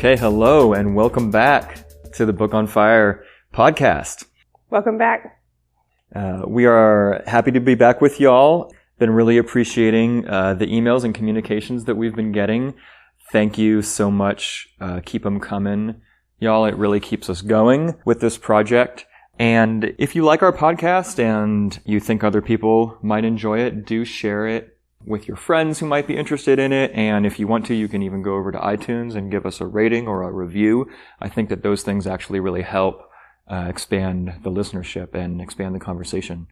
Okay, hello and welcome back to the Book on Fire podcast. Welcome back. We are happy to be back with y'all. Been really appreciating the emails and communications that we've been getting. Thank you so much. Keep them coming. Y'all, it really keeps us going with this project. And if you like our podcast and you think other people might enjoy it, do share it with your friends who might be interested in it. And if you want to, you can even go over to iTunes and give us a rating or a review. I think that those things actually really help expand the listenership and expand the conversation.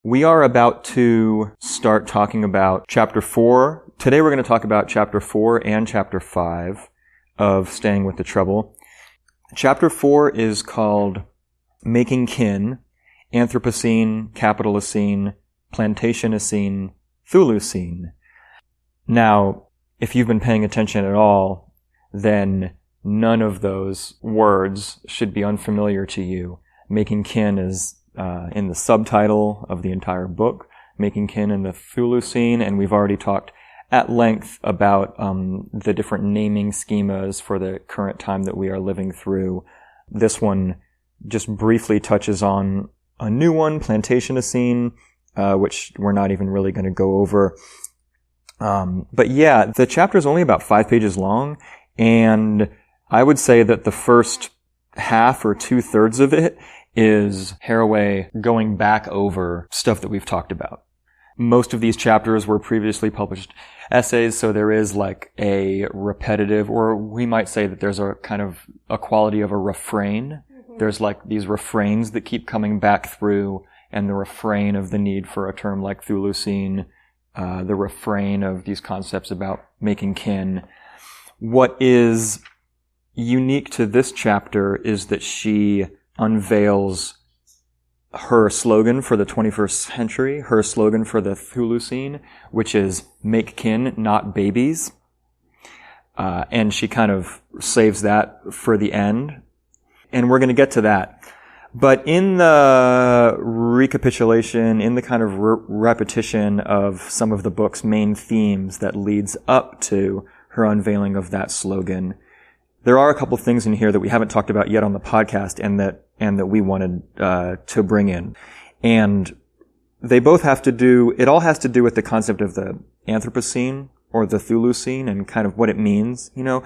We are about to start talking about Chapter 4. Today we're going to talk about Chapter 4 and Chapter 5 of Staying with the Trouble. Chapter 4 is called Making Kin, Anthropocene, Capitalocene, Plantationocene, Thulucene. Now, if you've been paying attention at all, then none of those words should be unfamiliar to you. Making kin is in the subtitle of the entire book, Making Kin in the Thulucene, and we've already talked at length about the different naming schemas for the current time that we are living through. This one just briefly touches on a new one, Plantationocene, which we're not even really going to go over. But yeah, the chapter is only about 5 pages long, and I would say that the first half or 2/3 of it is Haraway going back over stuff that we've talked about. Most of these chapters were previously published essays, so there is like a repetitive, or we might say that there's a kind of a quality of a refrain. Mm-hmm. There's like these refrains that keep coming back through, and the refrain of the need for a term like Thulucene, the refrain of these concepts about making kin. What is unique to this chapter is that she unveils her slogan for the 21st century, her slogan for the Thulucene, which is make kin, not babies. And she kind of saves that for the end. And we're going to get to that. But in the recapitulation, in the kind of repetition of some of the book's main themes that leads up to her unveiling of that slogan, there are a couple of things in here that we haven't talked about yet on the podcast and that we wanted to bring in. And they both have to do, it all has to do with the concept of the Anthropocene or the Thulucene and kind of what it means, you know.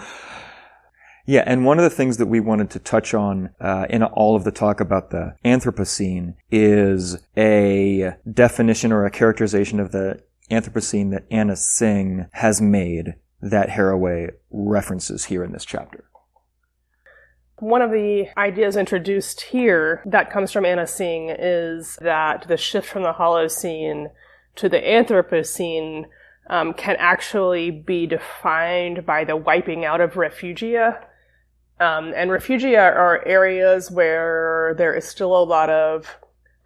Yeah, and one of the things that we wanted to touch on in all of the talk about the Anthropocene is a definition or a characterization of the Anthropocene that Anna Tsing has made that Haraway references here in this chapter. One of the ideas introduced here that comes from Anna Tsing is that the shift from the Holocene to the Anthropocene can actually be defined by the wiping out of refugia. And refugia are areas where there is still a lot of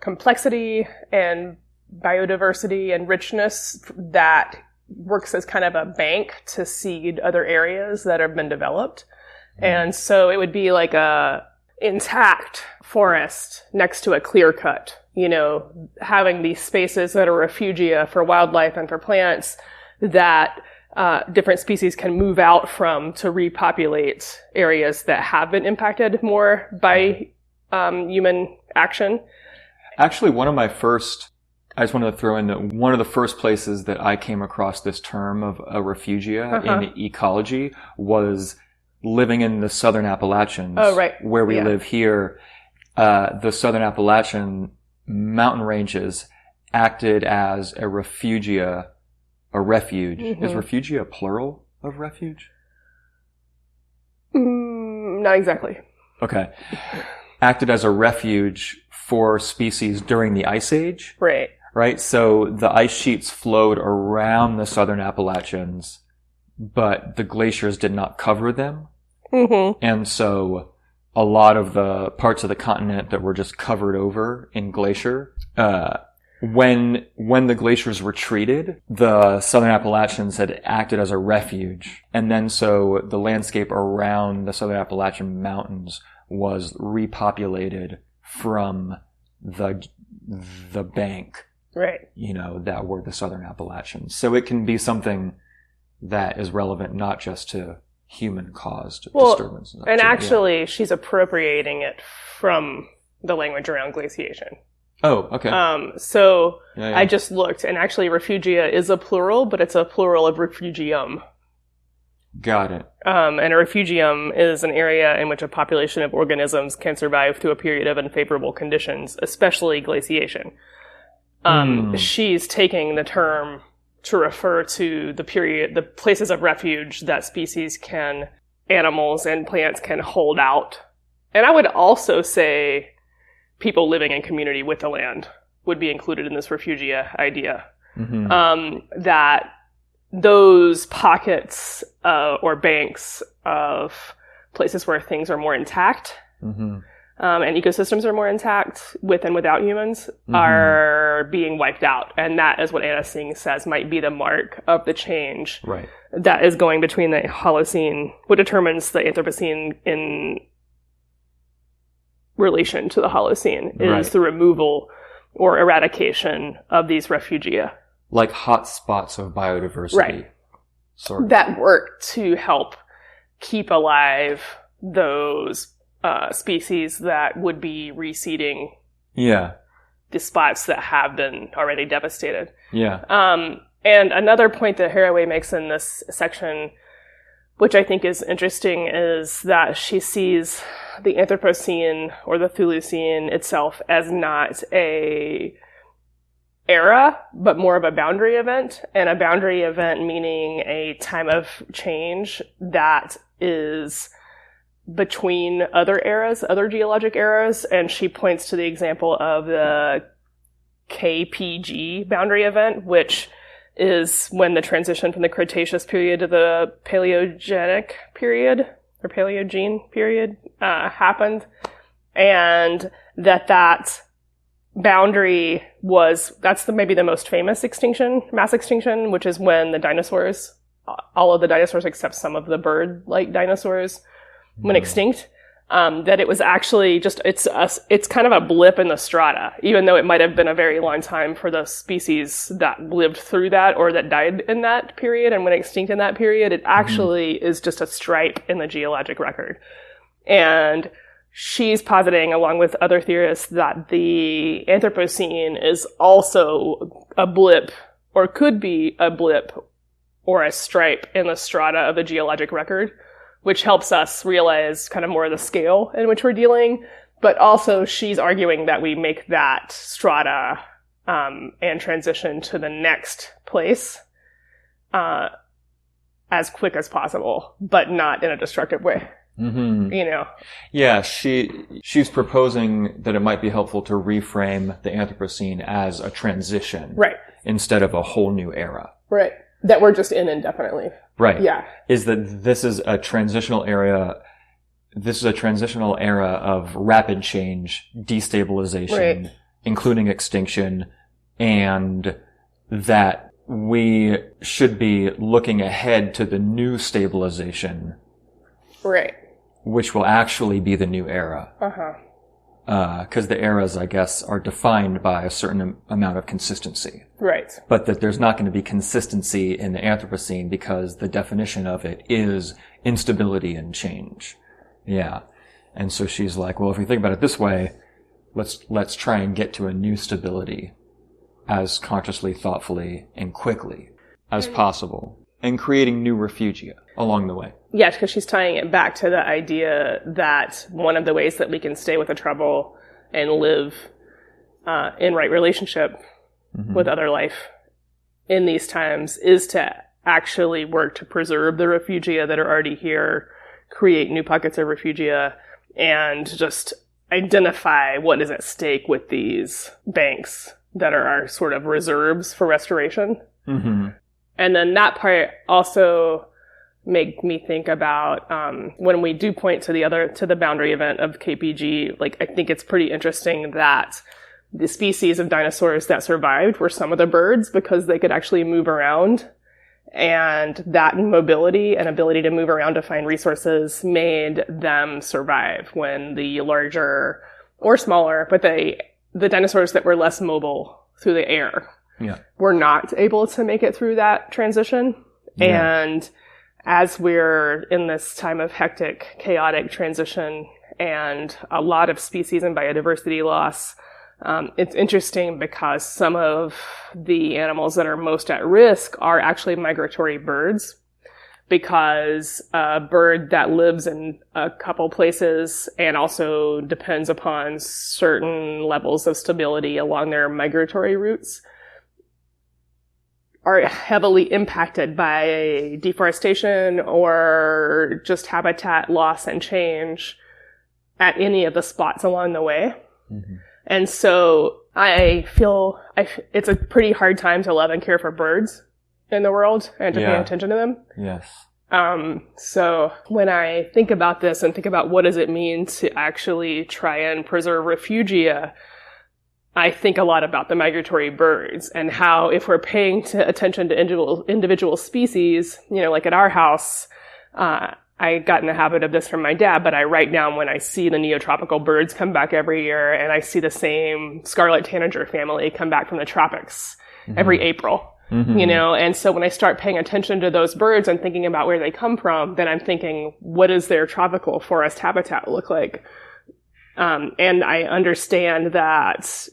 complexity and biodiversity and richness that works as kind of a bank to seed other areas that have been developed. And so it would be like a intact forest next to a clear cut, you know, having these spaces that are refugia for wildlife and for plants that different species can move out from to repopulate areas that have been impacted more by human action. Actually, I just wanted to throw in that one of the first places that I came across this term of a refugia in ecology was living in the Southern Appalachians, where we live here. The Southern Appalachian mountain ranges acted as a refugia, a refuge. Mm-hmm. Is refugia plural of refuge? Not exactly. Okay. Acted as a refuge for species during the Ice Age. Right? So the ice sheets flowed around the Southern Appalachians, but the glaciers did not cover them. Mm-hmm. And so a lot of the parts of the continent that were just covered over in glacier, when the glaciers retreated, the Southern Appalachians had acted as a refuge. And then so the landscape around the Southern Appalachian Mountains was repopulated from the bank, you know, that were the Southern Appalachians. So it can be something that is relevant not just to human-caused Well, disturbances. and actually, she's appropriating it from the language around glaciation. Oh, okay. I just looked, and actually refugia is a plural, but it's a plural of refugium. Got it. And a refugium is an area in which a population of organisms can survive through a period of unfavorable conditions, especially glaciation. She's taking the term to refer to the places of refuge that animals and plants can hold out. And I would also say people living in community with the land would be included in this refugia idea. That those pockets or banks of places where things are more intact and ecosystems are more intact with and without humans are being wiped out. And that is what Anna Singh says might be the mark of the change that is going between the Holocene, what determines the Anthropocene in relation to the Holocene is the removal or eradication of these refugia. Like hot spots of biodiversity. Sort of. That work to help keep alive those species that would be reseeding the spots that have been already devastated. And another point that Haraway makes in this section, which I think is interesting, is that she sees the Anthropocene or the Thulucene itself as not a era, but more of a boundary event. And a boundary event meaning a time of change that is between other eras, other geologic eras. And she points to the example of the KPG boundary event, which is when the transition from the Cretaceous period to the Paleogenic period, or Paleogene period, happened. And that boundary that's maybe the most famous mass extinction, which is when the dinosaurs, all of the dinosaurs except some of the bird-like dinosaurs, went extinct. That it was actually it's kind of a blip in the strata, even though it might have been a very long time for the species that lived through that or that died in that period and went extinct in that period. It actually is just a stripe in the geologic record. And she's positing, along with other theorists, that the Anthropocene is also a blip, or could be a blip, or a stripe in the strata of the geologic record, which helps us realize kind of more of the scale in which we're dealing. But also she's arguing that we make that strata and transition to the next place as quick as possible, but not in a destructive way. Yeah, she's proposing that it might be helpful to reframe the Anthropocene as a transition. Instead of a whole new era. That we're just in indefinitely. Yeah. Is that this is a transitional area. This is a transitional era of rapid change, destabilization, including extinction, and that we should be looking ahead to the new stabilization. Which will actually be the new era. Because the eras, I guess, are defined by a certain amount of consistency. But that there's not going to be consistency in the Anthropocene because the definition of it is instability and change. And so she's like, well, if we think about it this way, let's try and get to a new stability as consciously, thoughtfully, and quickly as possible, and creating new refugia along the way. Yes, because she's tying it back to the idea that one of the ways that we can stay with the trouble and live in right relationship with other life in these times is to actually work to preserve the refugia that are already here, create new pockets of refugia, and just identify what is at stake with these banks that are our sort of reserves for restoration. And then that part also make me think about when we do point to the boundary event of KPG, like I think it's pretty interesting that the species of dinosaurs that survived were some of the birds because they could actually move around, and that mobility and ability to move around to find resources made them survive when the larger or smaller, but the dinosaurs that were less mobile through the air were not able to make it through that transition. And as we're in this time of hectic, chaotic transition and a lot of species and biodiversity loss, it's interesting because some of the animals that are most at risk are actually migratory birds, because a bird that lives in a couple places and also depends upon certain levels of stability along their migratory routes are heavily impacted by deforestation or just habitat loss and change at any of the spots along the way. Mm-hmm. And so I feel it's a pretty hard time to love and care for birds in the world and to pay attention to them. Yes. So when I think about this and think about what does it mean to actually try and preserve refugia, I think a lot about the migratory birds and how if we're paying attention to individual species, like at our house, I got in the habit of this from my dad, but I write down when I see the neotropical birds come back every year, and I see the same scarlet tanager family come back from the tropics every April. Mm-hmm. And so when I start paying attention to those birds and thinking about where they come from, then I'm thinking, what does their tropical forest habitat look like? And I understand that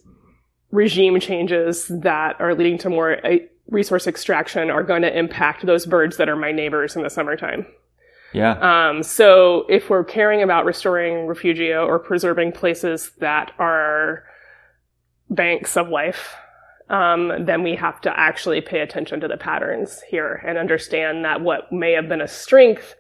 regime changes that are leading to more resource extraction are going to impact those birds that are my neighbors in the summertime. Yeah. So if we're caring about restoring refugia or preserving places that are banks of life, then we have to actually pay attention to the patterns here and understand that what may have been a strength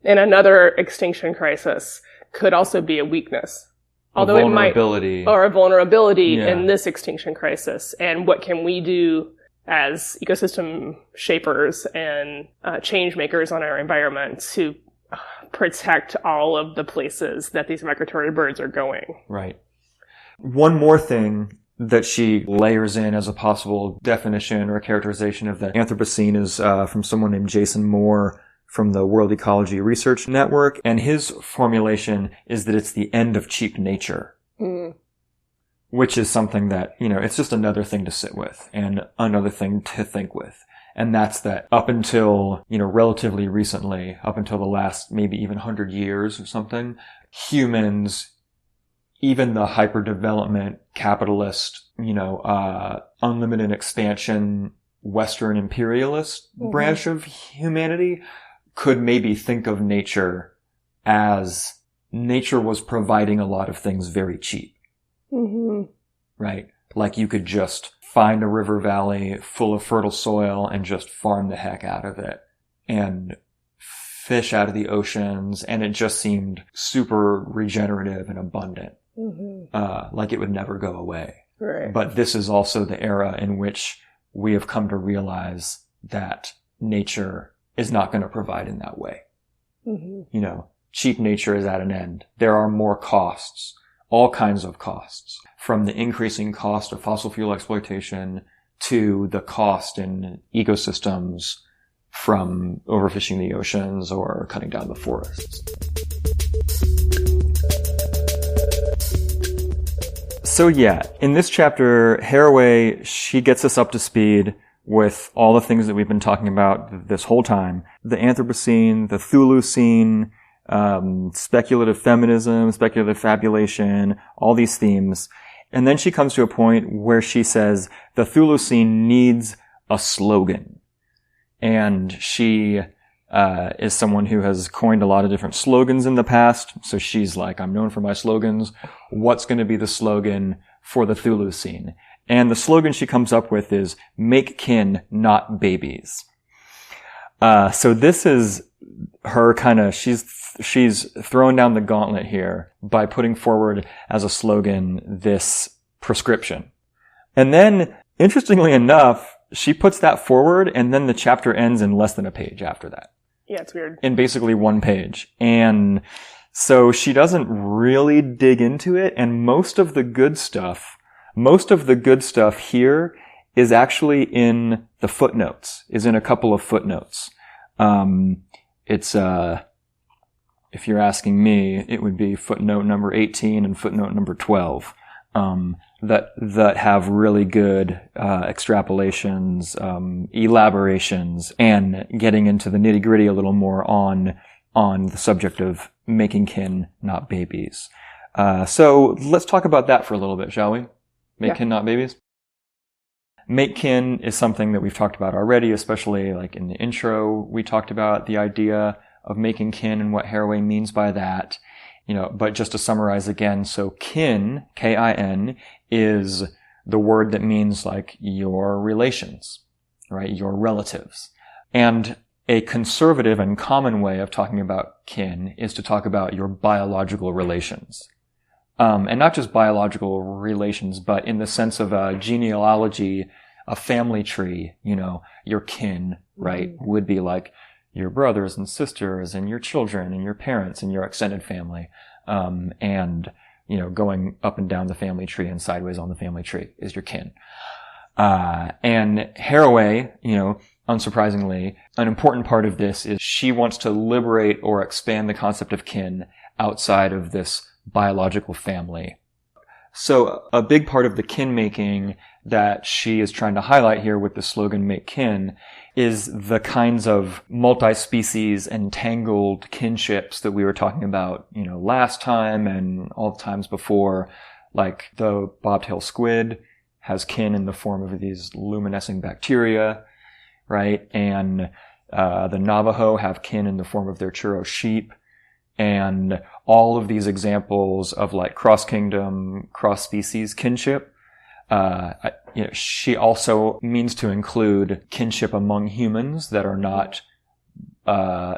in another extinction crisis could also be a weakness. Although it might, or a vulnerability in this extinction crisis. And what can we do as ecosystem shapers and change makers on our environment to protect all of the places that these migratory birds are going? Right. One more thing that she layers in as a possible definition or characterization of the Anthropocene is from someone named Jason Moore from the World Ecology Research Network. And his formulation is that it's the end of cheap nature, which is something that, it's just another thing to sit with and another thing to think with. And that's that up until, relatively recently, up until the last maybe even 100 years or something, humans, even the hyper-development, capitalist, unlimited expansion, Western imperialist branch of humanity could maybe think of nature as nature was providing a lot of things very cheap. Mm-hmm. Right? Like you could just find a river valley full of fertile soil and just farm the heck out of it and fish out of the oceans. And it just seemed super regenerative and abundant. Mm-hmm. Like it would never go away. Right. But this is also the era in which we have come to realize that nature is not going to provide in that way. Mm-hmm. Cheap nature is at an end. There are more costs, all kinds of costs, from the increasing cost of fossil fuel exploitation to the cost in ecosystems from overfishing the oceans or cutting down the forests. So yeah, in this chapter, Haraway, she gets us up to speed with all the things that we've been talking about this whole time. The Anthropocene, the Thulucene, speculative feminism, speculative fabulation, all these themes. And then she comes to a point where she says the Thulucene needs a slogan. And she is someone who has coined a lot of different slogans in the past. So she's like, I'm known for my slogans. What's going to be the slogan for the Thulucene? And the slogan she comes up with is, make kin, not babies. So this is her kind of, she's throwing down the gauntlet here by putting forward as a slogan this prescription. And then, interestingly enough, she puts that forward and then the chapter ends in less than a page after that. Yeah, it's weird. In basically one page. And so she doesn't really dig into it, and most of the good stuff here is actually in the footnotes, is in a couple of footnotes. It's, if you're asking me, it would be footnote number 18 and footnote number 12. that have really good extrapolations, elaborations, and getting into the nitty-gritty a little more on the subject of making kin, not babies. So let's talk about that for a little bit, shall we? Make kin, not babies. Make kin is something that we've talked about already, especially like in the intro. We talked about the idea of making kin and what Haraway means by that. But just to summarize again, so kin, K-I-N, is the word that means like your relations, right? Your relatives. And a conservative and common way of talking about kin is to talk about your biological relations. And not just biological relations, but in the sense of a genealogy, a family tree, your kin, right, would be like your brothers and sisters and your children and your parents and your extended family. And going up and down the family tree and sideways on the family tree is your kin. And Haraway, unsurprisingly, an important part of this is she wants to liberate or expand the concept of kin outside of this biological family. So a big part of the kin making that she is trying to highlight here with the slogan "Make Kin" is the kinds of multi-species entangled kinships that we were talking about, last time and all the times before. Like the bobtail squid has kin in the form of these luminescing bacteria, right? And the Navajo have kin in the form of their churro sheep. And all of these examples of like cross-kingdom, cross-species kinship, she also means to include kinship among humans that are not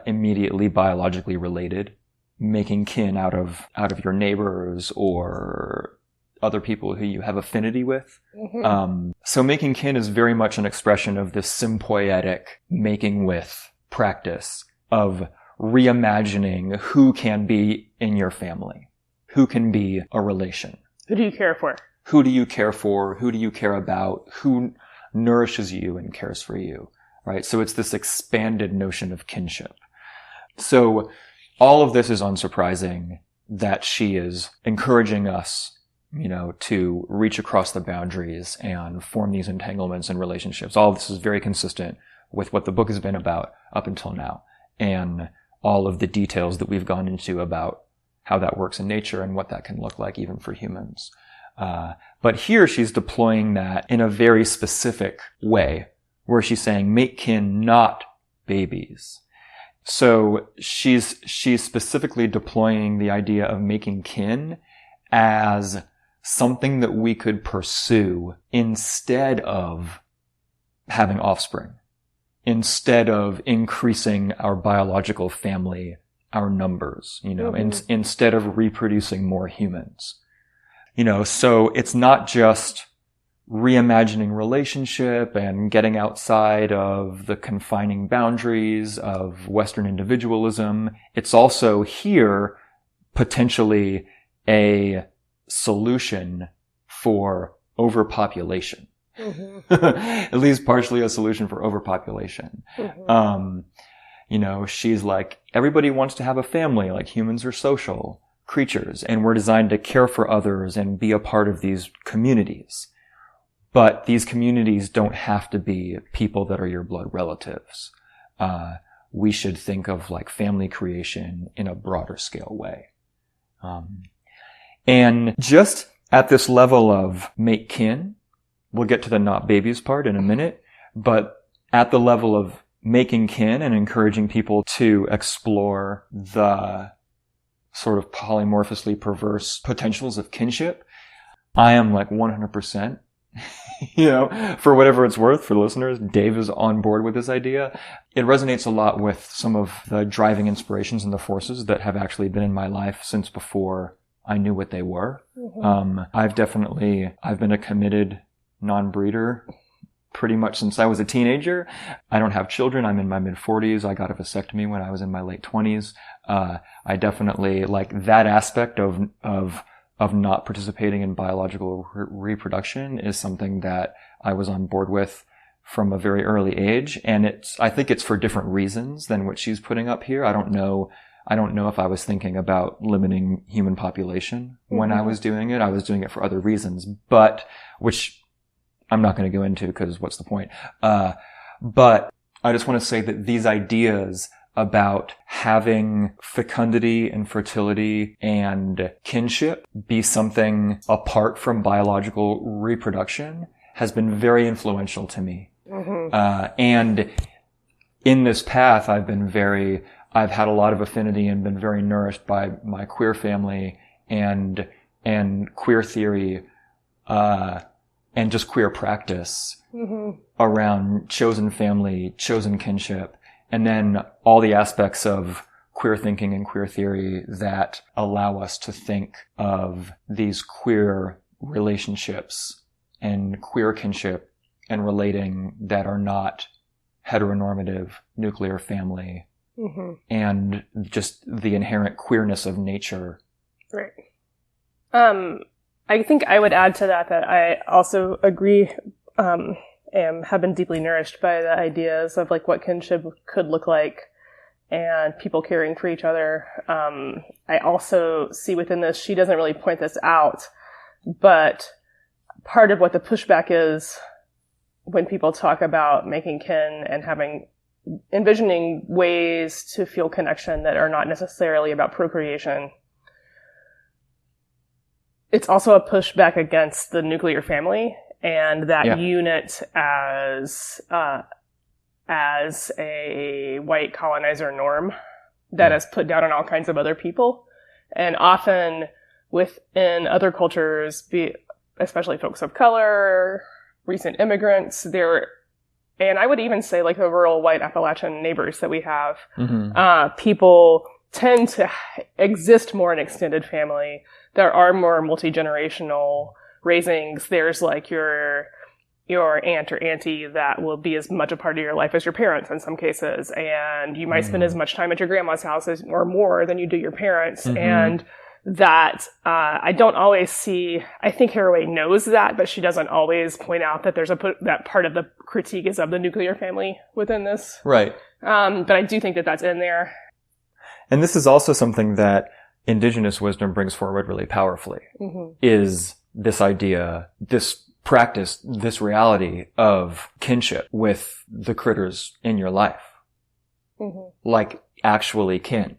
immediately biologically related, making kin out of your neighbors or other people who you have affinity with. Mm-hmm. So making kin is very much an expression of this sympoietic making with practice of reimagining who can be in your family, who can be a relation. Who do you care for? Who do you care for? Who do you care about? Who nourishes you and cares for you, right? So it's this expanded notion of kinship. So all of this is unsurprising that she is encouraging us, to reach across the boundaries and form these entanglements and relationships. All of this is very consistent with what the book has been about up until now. And all of the details that we've gone into about how that works in nature and what that can look like even for humans. But here she's deploying that in a very specific way, where she's saying, make kin, not babies. So she's specifically deploying the idea of making kin as something that we could pursue instead of having offspring, instead of increasing our biological family, our numbers, instead of reproducing more humans. So it's not just reimagining relationship and getting outside of the confining boundaries of Western individualism. It's also here potentially a solution for overpopulation. Mm-hmm. At least partially a solution for overpopulation. Mm-hmm. She's like, everybody wants to have a family, like humans are social creatures, and we're designed to care for others and be a part of these communities. But these communities don't have to be people that are your blood relatives. We should think of like family creation in a broader scale way. And just at this level of make kin, we'll get to the not babies part in a minute, but at the level of making kin and encouraging people to explore the sort of polymorphously perverse potentials of kinship, I am like 100%, for whatever it's worth for listeners, Dave is on board with this idea. It resonates a lot with some of the driving inspirations and the forces that have actually been in my life since before I knew what they were. Mm-hmm. I've been a committed non-breeder pretty much since I was a teenager. I don't have children. I'm in my mid-40s. I got a vasectomy when I was in my late 20s. I definitely like that aspect of not participating in biological reproduction is something that I was on board with from a very early age. And I think it's for different reasons than what she's putting up here. I don't know I don't know if I was thinking about limiting human population when I was doing it. I was doing it for other reasons, but which I'm not going to go into because what's the point? But I just want to say that these ideas about having fecundity and fertility and kinship be something apart from biological reproduction has been very influential to me. And in this path, I've had a lot of affinity and been very nourished by my queer family and queer theory, and just queer practice around chosen family, chosen kinship, and then all the aspects of queer thinking and queer theory that allow us to think of these queer relationships and queer kinship and relating that are not heteronormative nuclear family and just the inherent queerness of nature. Right. I think I would add to that I also agree and have been deeply nourished by the ideas of like what kinship could look like and people caring for each other. I also see within this, she doesn't really point this out, but part of what the pushback is when people talk about making kin and envisioning ways to feel connection that are not necessarily about procreation. It's also a pushback against the nuclear family and that unit as a white colonizer norm that is put down on all kinds of other people. And often within other cultures, especially folks of color, recent immigrants, and I would even say like the rural white Appalachian neighbors that we have, people tend to exist more in extended family. There are more multi-generational raisings. There's like your aunt or auntie that will be as much a part of your life as your parents in some cases. And you might spend as much time at your grandma's house or more than you do your parents. And that, I don't always see, I think Haraway knows that, but she doesn't always point out that that part of the critique is of the nuclear family within this. Right. But I do think that that's in there. And this is also something that indigenous wisdom brings forward really powerfully, is this idea, this practice, this reality of kinship with the critters in your life. Like actually kin.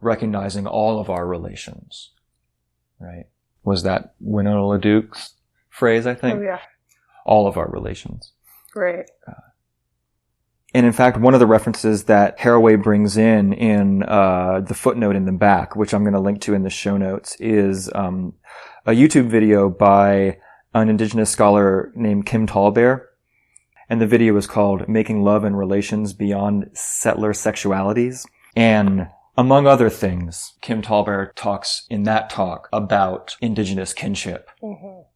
Recognizing all of our relations. Right? Was that Winona LaDuke's phrase, I think? Oh, yeah. All of our relations. Right. And in fact, one of the references that Haraway brings in the footnote in the back, which I'm going to link to in the show notes, is a YouTube video by an indigenous scholar named Kim Tallbear. And the video is called Making Love and Relations Beyond Settler Sexualities. And among other things, Kim Tallbear talks in that talk about indigenous kinship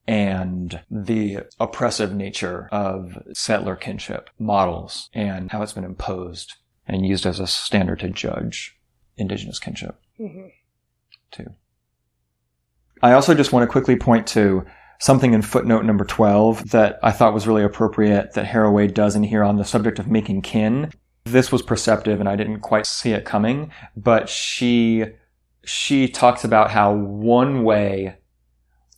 and the oppressive nature of settler kinship models and how it's been imposed and used as a standard to judge indigenous kinship too. I also just want to quickly point to something in footnote number 12 that I thought was really appropriate that Haraway does in here on the subject of making kin. This was perceptive and I didn't quite see it coming, but she talks about how one way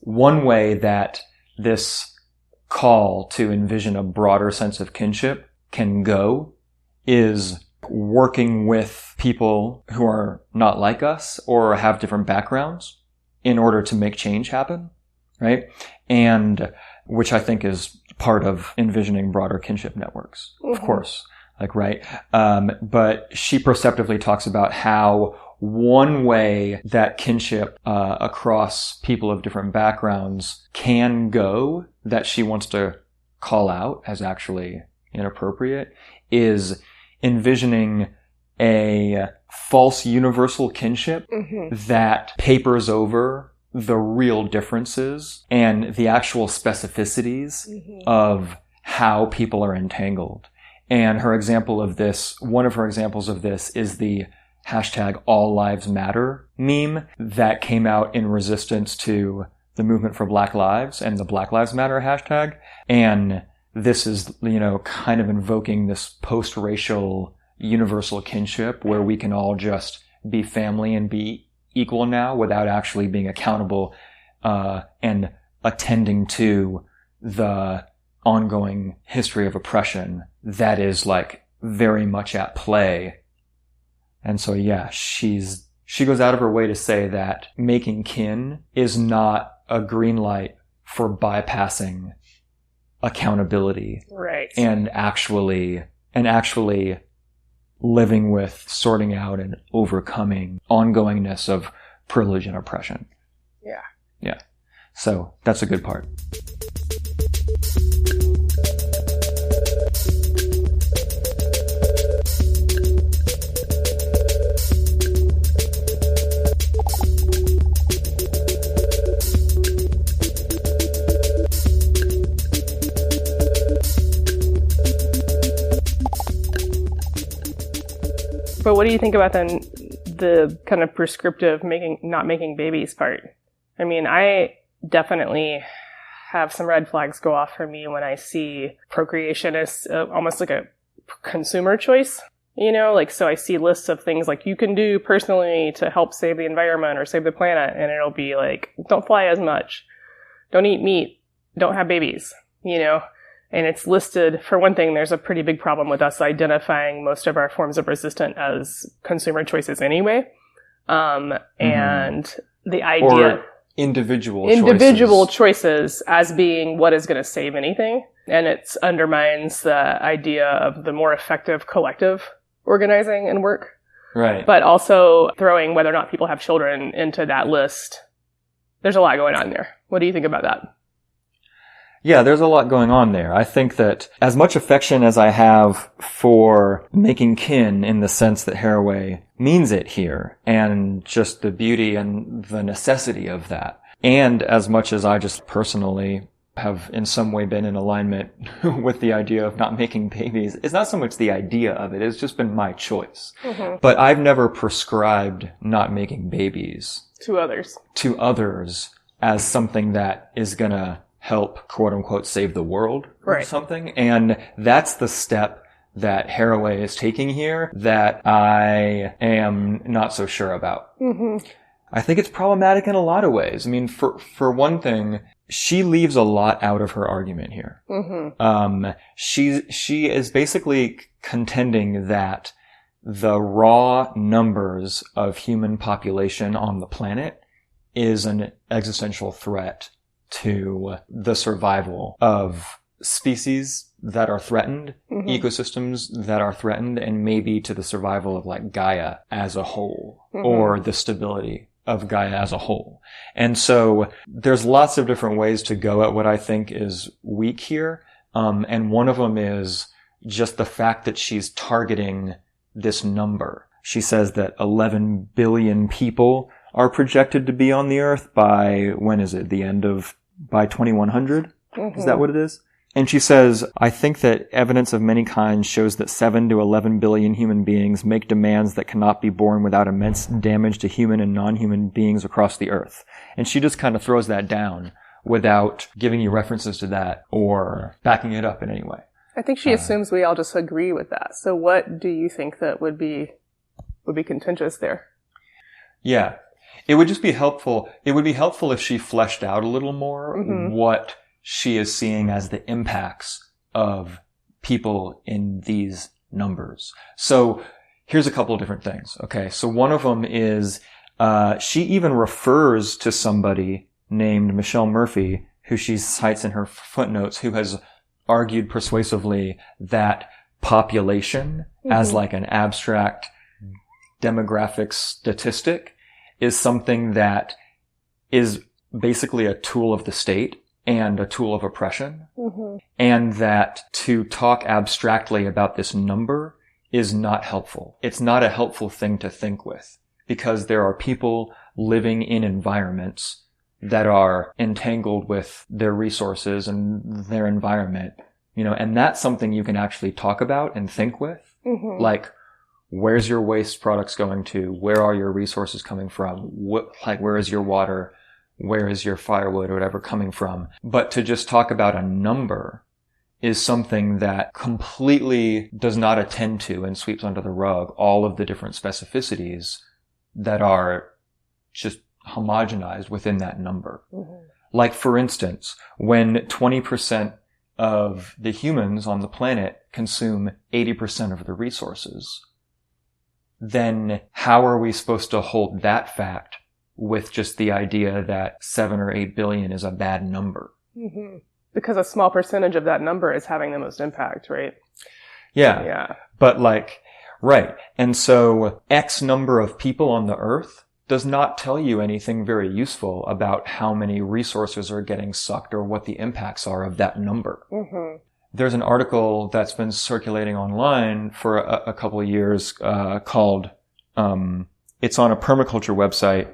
that this call to envision a broader sense of kinship can go is working with people who are not like us or have different backgrounds in order to make change happen, right? And which I think is part of envisioning broader kinship networks, of course. Right? But she perceptively talks about how one way that kinship across people of different backgrounds can go that she wants to call out as actually inappropriate is envisioning a false universal kinship that papers over the real differences and the actual specificities of how people are entangled. And one of her examples of this is the hashtag All Lives Matter meme that came out in resistance to the movement for Black Lives and the Black Lives Matter hashtag. And this is, kind of invoking this post-racial universal kinship where we can all just be family and be equal now without actually being accountable and attending to the ongoing history of oppression that is like very much at play. And so, yeah, she goes out of her way to say that making kin is not a green light for bypassing accountability. Right. And actually living with, sorting out, and overcoming ongoingness of privilege and oppression. Yeah. Yeah. So that's a good part. But what do you think about then the kind of prescriptive not making babies part? I mean, I definitely have some red flags go off for me when I see procreation as almost like a consumer choice. You know, like, so I see lists of things like you can do personally to help save the environment or save the planet, and it'll be like, don't fly as much, don't eat meat, don't have babies, you know? And it's listed, for one thing, there's a pretty big problem with us identifying most of our forms of resistance as consumer choices anyway. And the idea... Or individual choices as being what is going to save anything. And it undermines the idea of the more effective collective organizing and work. Right. But also throwing whether or not people have children into that list. There's a lot going on there. What do you think about that? Yeah, there's a lot going on there. I think that as much affection as I have for making kin in the sense that Haraway means it here, and just the beauty and the necessity of that, and as much as I just personally have in some way been in alignment with the idea of not making babies, it's not so much the idea of it, it's just been my choice. Mm-hmm. But I've never prescribed not making babies to others as something that is gonna help, quote unquote, save the world or right. something. And that's the step that Haraway is taking here that I am not so sure about. Mm-hmm. I think it's problematic in a lot of ways. I mean, for one thing, she leaves a lot out of her argument here. Mm-hmm. She is basically contending that the raw numbers of human population on the planet is an existential threat to the survival of species that are threatened, mm-hmm. ecosystems that are threatened, and maybe to the survival of like Gaia as a whole, mm-hmm. or the stability of Gaia as a whole. And so there's lots of different ways to go at what I think is weak here. And one of them is just the fact that she's targeting this number. She says that 11 billion people are projected to be on the Earth by, when is it? By 2100? Mm-hmm. Is that what it is? And she says, I think that evidence of many kinds shows that 7 to 11 billion human beings make demands that cannot be borne without immense damage to human and non-human beings across the Earth. And she just kind of throws that down without giving you references to that or backing it up in any way. I think she assumes we all just agree with that. So what do you think that would be contentious there? Yeah. It would just be helpful. It would be helpful if she fleshed out a little more mm-hmm. what she is seeing as the impacts of people in these numbers. So here's a couple of different things. Okay. So one of them is, she even refers to somebody named Michelle Murphy, who she cites in her footnotes, who has argued persuasively that population mm-hmm. as like an abstract demographic statistic is something that is basically a tool of the state and a tool of oppression. Mm-hmm. And that to talk abstractly about this number is not helpful. It's not a helpful thing to think with because there are people living in environments that are entangled with their resources and their environment, and that's something you can actually talk about and think with. Mm-hmm. Like, where's your waste products going to? Where are your resources coming from? Where is your water? Where is your firewood or whatever coming from? But to just talk about a number is something that completely does not attend to and sweeps under the rug all of the different specificities that are just homogenized within that number. Mm-hmm. Like, for instance, when 20% of the humans on the planet consume 80% of the resources, then how are we supposed to hold that fact with just the idea that 7 or 8 billion is a bad number? Mm-hmm. Because a small percentage of that number is having the most impact, right? Yeah. But right. And so X number of people on the earth does not tell you anything very useful about how many resources are getting sucked or what the impacts are of that number. Mm-hmm. There's an article that's been circulating online for a couple of years called, it's on a permaculture website,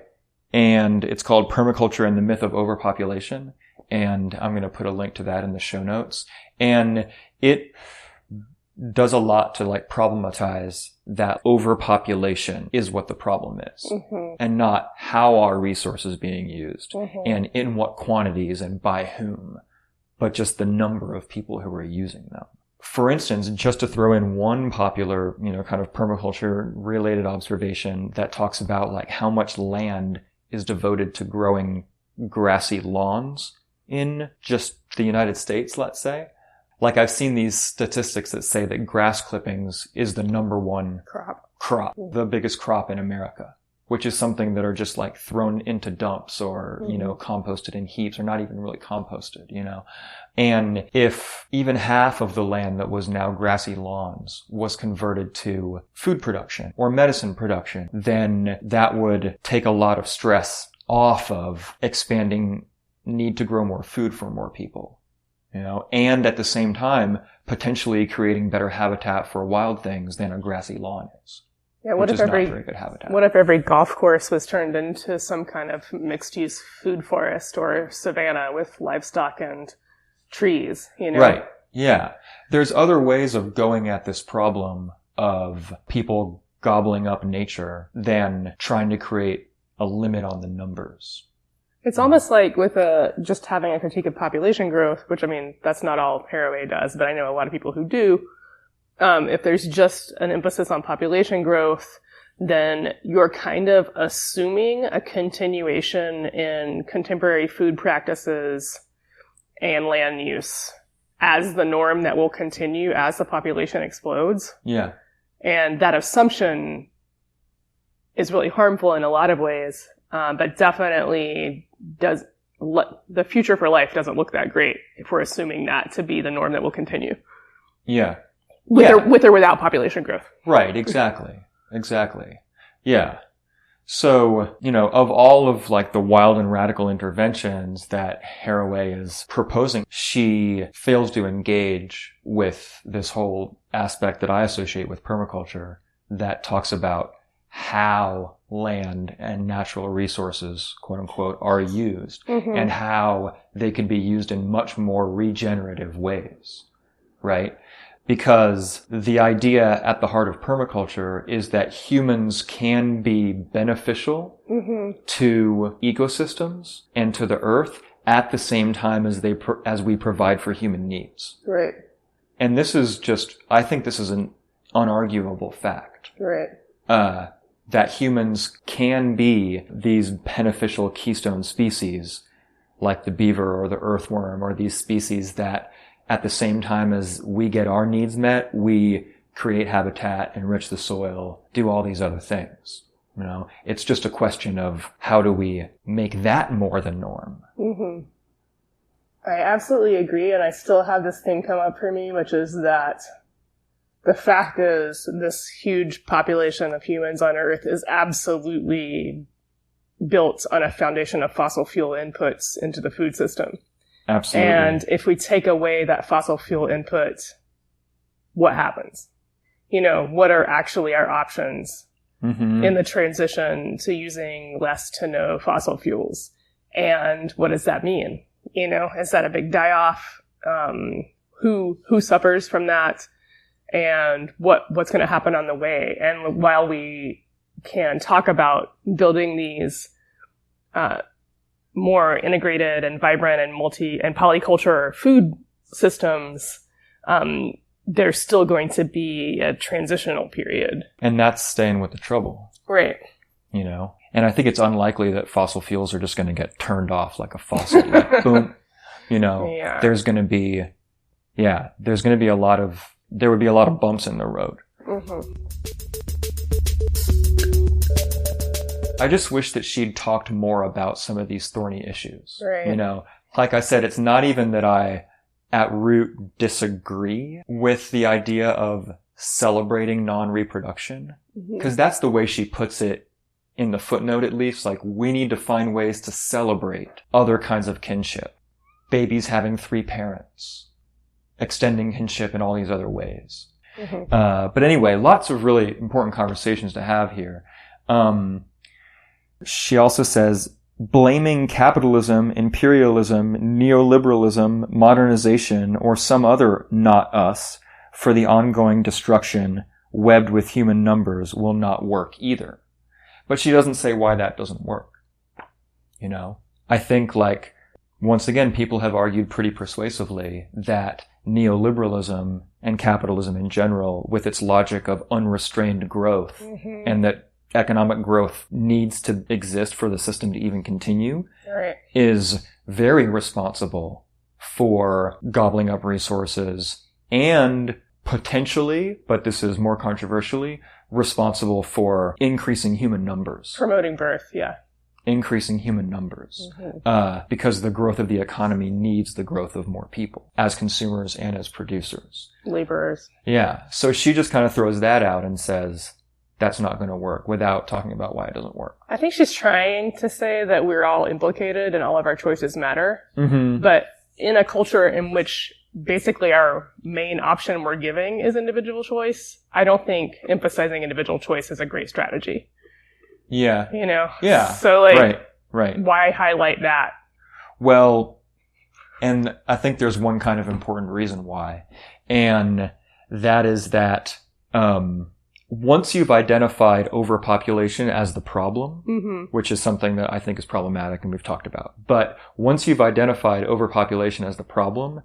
and it's called Permaculture and the Myth of Overpopulation. And I'm going to put a link to that in the show notes. And it does a lot to problematize that overpopulation is what the problem is, mm-hmm. and not how are resources being used, mm-hmm. and in what quantities and by whom, but just the number of people who are using them. For instance, just to throw in one popular, kind of permaculture related observation that talks about how much land is devoted to growing grassy lawns in just the United States, let's say. I've seen these statistics that say that grass clippings is the number one crop, the biggest crop in America, which is something that are just thrown into dumps or, composted in heaps, or not even really composted, And if even half of the land that was now grassy lawns was converted to food production or medicine production, then that would take a lot of stress off of expanding need to grow more food for more people, and at the same time, potentially creating better habitat for wild things than a grassy lawn is. Yeah, what if every golf course was turned into some kind of mixed-use food forest or savanna with livestock and trees, Right. Yeah. There's other ways of going at this problem of people gobbling up nature than trying to create a limit on the numbers. It's almost like with just having a critique of population growth, which, that's not all Haraway does, but I know a lot of people who do. If there's just an emphasis on population growth, then you're kind of assuming a continuation in contemporary food practices and land use as the norm that will continue as the population explodes. Yeah. And that assumption is really harmful in a lot of ways, but definitely the future for life doesn't look that great if we're assuming that to be the norm that will continue. Yeah. With or without population growth. Right, exactly. Yeah. So, of all of the wild and radical interventions that Haraway is proposing, she fails to engage with this whole aspect that I associate with permaculture that talks about how land and natural resources, quote unquote, are used, mm-hmm. and how they can be used in much more regenerative ways, right? Because the idea at the heart of permaculture is that humans can be beneficial, mm-hmm. to ecosystems and to the earth at the same time as as we provide for human needs. Right. And this is I think this is an unarguable fact. Right. That humans can be these beneficial keystone species, like the beaver or the earthworm, or these species that at the same time as we get our needs met, we create habitat, enrich the soil, do all these other things. It's just a question of how do we make that more the norm. Mm-hmm. I absolutely agree, and I still have this thing come up for me, which is that the fact is this huge population of humans on Earth is absolutely built on a foundation of fossil fuel inputs into the food system. Absolutely. And if we take away that fossil fuel input, what happens? What are actually our options, mm-hmm. in the transition to using less to no fossil fuels? And what does that mean? Is that a big die-off? Who suffers from that? And what's going to happen on the way? And while we can talk about building these more integrated and vibrant and and polyculture food systems, there's still going to be a transitional period. And that's staying with the trouble. Right. You know? And I think it's unlikely that fossil fuels are just going to get turned off like a faucet. Like, boom. You know, there's going to be a lot of bumps in the road. Mm-hmm. I just wish that she'd talked more about some of these thorny issues. Right. You know, like I said, it's not even that I at root disagree with the idea of celebrating non-reproduction, because that's the way she puts it in the footnote, at least. Like, we need to find ways to celebrate other kinds of kinship. Babies having 3 parents, extending kinship in all these other ways. But anyway, lots of really important conversations to have here. She also says, blaming capitalism, imperialism, neoliberalism, modernization, or some other not us for the ongoing destruction webbed with human numbers will not work either. But she doesn't say why that doesn't work. You know, I think, like, once again, people have argued pretty persuasively that neoliberalism and capitalism in general, with its logic of unrestrained growth, and that economic growth needs to exist for the system to even continue, is very responsible for gobbling up resources and potentially, but this is more controversially, responsible for increasing human numbers. Promoting birth, Increasing human numbers. Because the growth of the economy needs the growth of more people as consumers and as producers. Laborers. Yeah. So she just kind of throws that out and says, that's not going to work, without talking about why it doesn't work. I think she's trying to say that we're all implicated and all of our choices matter. But in a culture in which basically our main option we're giving is individual choice, I don't think emphasizing individual choice is a great strategy. Yeah. You know? Yeah. So, like, right. Why highlight that? Well, and I think there's one kind of important reason why. And that is that, once you've identified overpopulation as the problem, which is something that I think is problematic and we've talked about, but once you've identified overpopulation as the problem,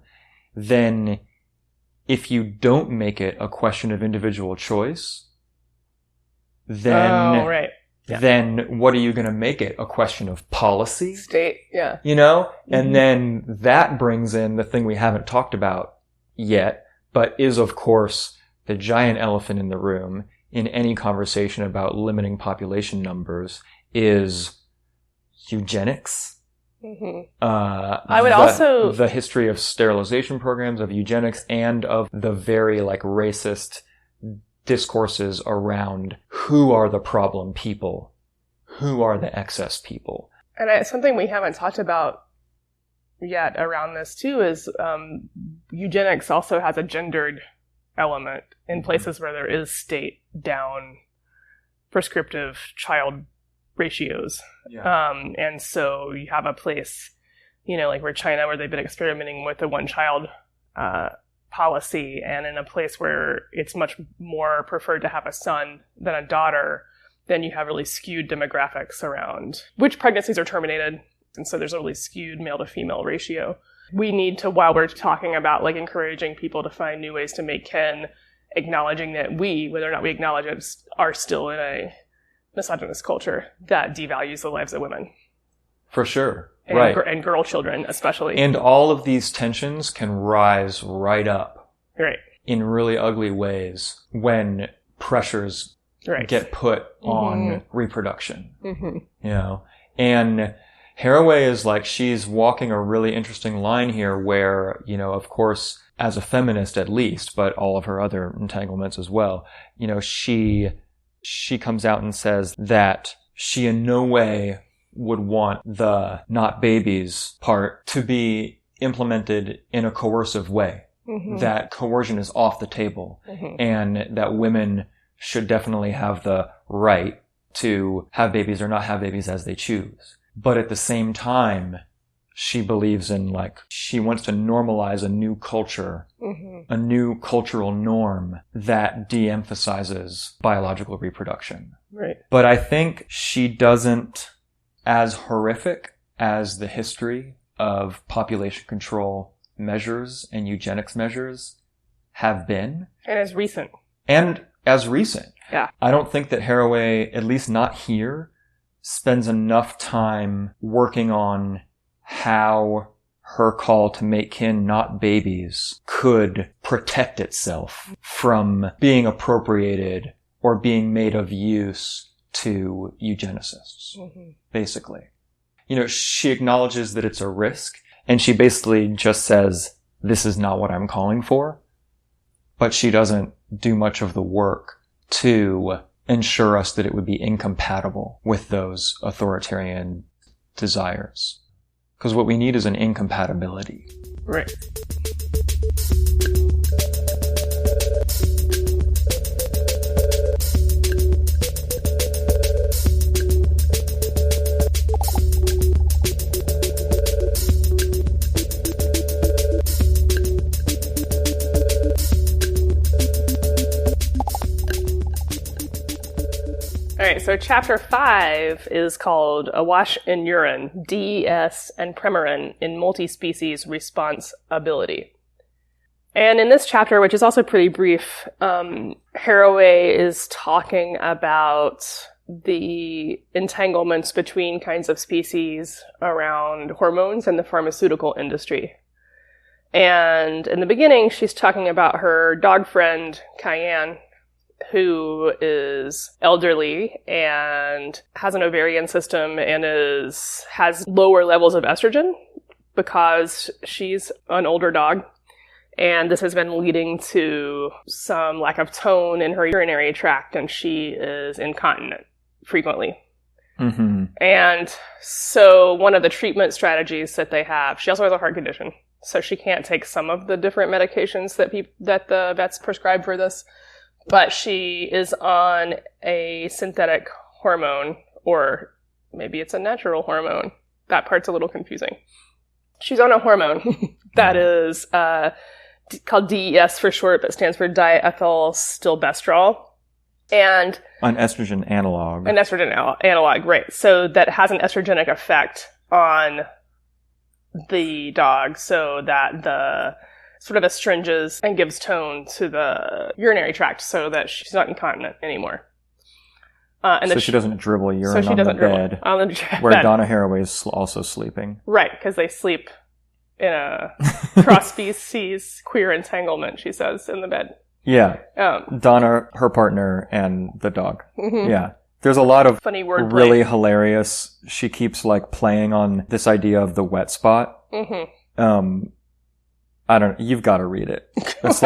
then if you don't make it a question of individual choice, then, then what are you going to make it? A question of policy? State, You know? And then that brings in the thing we haven't talked about yet, but is, of course, the giant elephant in the room in any conversation about limiting population numbers, is eugenics. I would also... The history of sterilization programs, of eugenics, and of the very, like, racist discourses around who are the problem people, who are the excess people. And something we haven't talked about yet around this, too, is eugenics also has a gendered element in places where there is state down prescriptive child ratios. And so you have a place, you know, like where China, where they've been experimenting with a one-child policy, and in a place where it's much more preferred to have a son than a daughter, then you have really skewed demographics around which pregnancies are terminated. And so there's a really skewed male to female ratio. We need to, while we're talking about, like, encouraging people to find new ways to make kin, acknowledging that we, whether or not we acknowledge it, are still in a misogynist culture that devalues the lives of women. For sure. And, and girl children, especially. And all of these tensions can rise right up. In really ugly ways when pressures get put on reproduction. You know? And Haraway is like, she's walking a really interesting line here where, you know, of course, as a feminist at least, but all of her other entanglements as well, you know, she comes out and says that she in no way would want the not babies part to be implemented in a coercive way. That coercion is off the table, and that women should definitely have the right to have babies or not have babies as they choose. But at the same time, she believes in, like, she wants to normalize a new culture, a new cultural norm that de-emphasizes biological reproduction. But I think she doesn't, as horrific as the history of population control measures and eugenics measures have been. And as recent. And as recent. Yeah. I don't think that Haraway, at least not here, spends enough time working on how her call to make kin, not babies, could protect itself from being appropriated or being made of use to eugenicists, basically. She acknowledges that it's a risk, and she basically just says, this is not what I'm calling for, but she doesn't do much of the work to ensure us that it would be incompatible with those authoritarian desires. Because what we need is an incompatibility. Right. Alright, so chapter 5 is called Awash in Urine, DES and Premarin in Multi-Species Response Ability. And in this chapter, which is also pretty brief, Haraway is talking about the entanglements between kinds of species around hormones and the pharmaceutical industry. And in the beginning, she's talking about her dog friend, Cayenne, who is elderly and has an ovarian system and has lower levels of estrogen because she's an older dog. And this has been leading to some lack of tone in her urinary tract, and she is incontinent frequently. Mm-hmm. And so one of the treatment strategies that they have, she also has a heart condition, so she can't take some of the different medications that the vets prescribe for this. But she is on a synthetic hormone, or maybe it's a natural hormone. That part's a little confusing. She's on a hormone that is called DES for short, but stands for diethylstilbestrol. And an estrogen analog. An estrogen analog, right. So that has an estrogenic effect on the dog, so that the sort of astringes and gives tone to the urinary tract so that she's not incontinent anymore. So she doesn't dribble urine on the bed, where Donna Haraway is also sleeping. Right, because they sleep in a cross-species queer entanglement, she says, in the bed. Yeah. Donna, her partner, and the dog. Mm-hmm. Yeah. There's a lot of funny word really hilarious. She keeps playing on this idea of the wet spot. Mm-hmm. You've got to read it. It's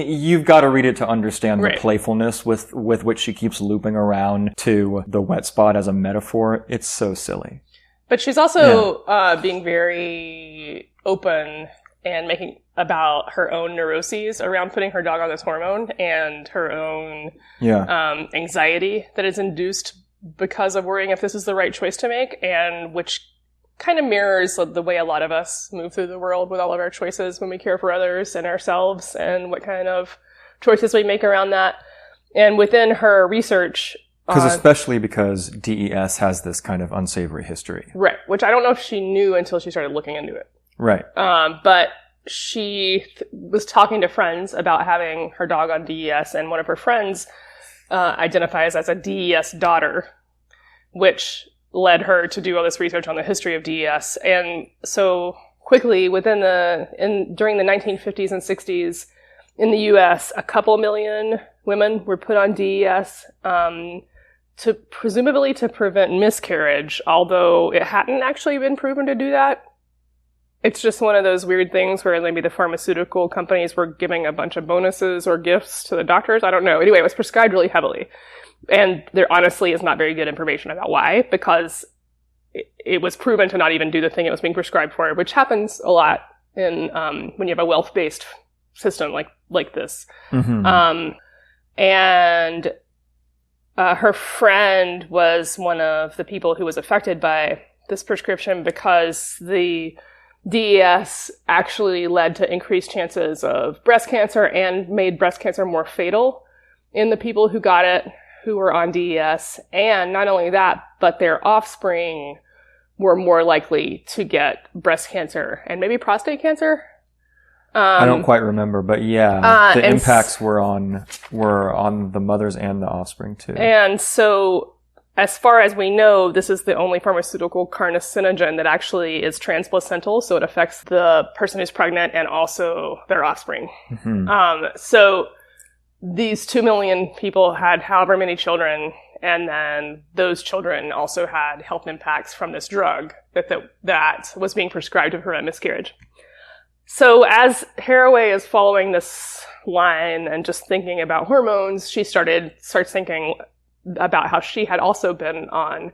you've got to read it to understand the playfulness with which she keeps looping around to the wet spot as a metaphor. It's so silly. But she's also being very open and making about her own neuroses around putting her dog on this hormone and her own anxiety that is induced because of worrying if this is the right choice to make, and which kind of mirrors the way a lot of us move through the world with all of our choices when we care for others and ourselves, and what kind of choices we make around that. And within her research... Especially because DES has this kind of unsavory history. Right, which I don't know if she knew until she started looking into it. Right. But she was talking to friends about having her dog on DES, and one of her friends identifies as a DES daughter, which led her to do all this research on the history of DES. And so quickly, during the 1950s and 60s, in the US, a couple million women were put on DES, presumably to prevent miscarriage, although it hadn't actually been proven to do that. It's just one of those weird things where maybe the pharmaceutical companies were giving a bunch of bonuses or gifts to the doctors. I don't know. Anyway, it was prescribed really heavily. And there honestly is not very good information about why, because it was proven to not even do the thing it was being prescribed for, which happens a lot in when you have a wealth-based system like this. Mm-hmm. And her friend was one of the people who was affected by this prescription because the DES actually led to increased chances of breast cancer and made breast cancer more fatal in the people who got it, who were on DES. And not only that, but their offspring were more likely to get breast cancer and maybe prostate cancer. I don't quite remember, but yeah, the impacts were on the mothers and the offspring too. And so, as far as we know, this is the only pharmaceutical carcinogen that actually is transplacental, so it affects the person who's pregnant and also their offspring. Mm-hmm. So these 2 million people had however many children, and then those children also had health impacts from this drug that was being prescribed to prevent miscarriage. So as Haraway is following this line and just thinking about hormones, she starts thinking about how she had also been on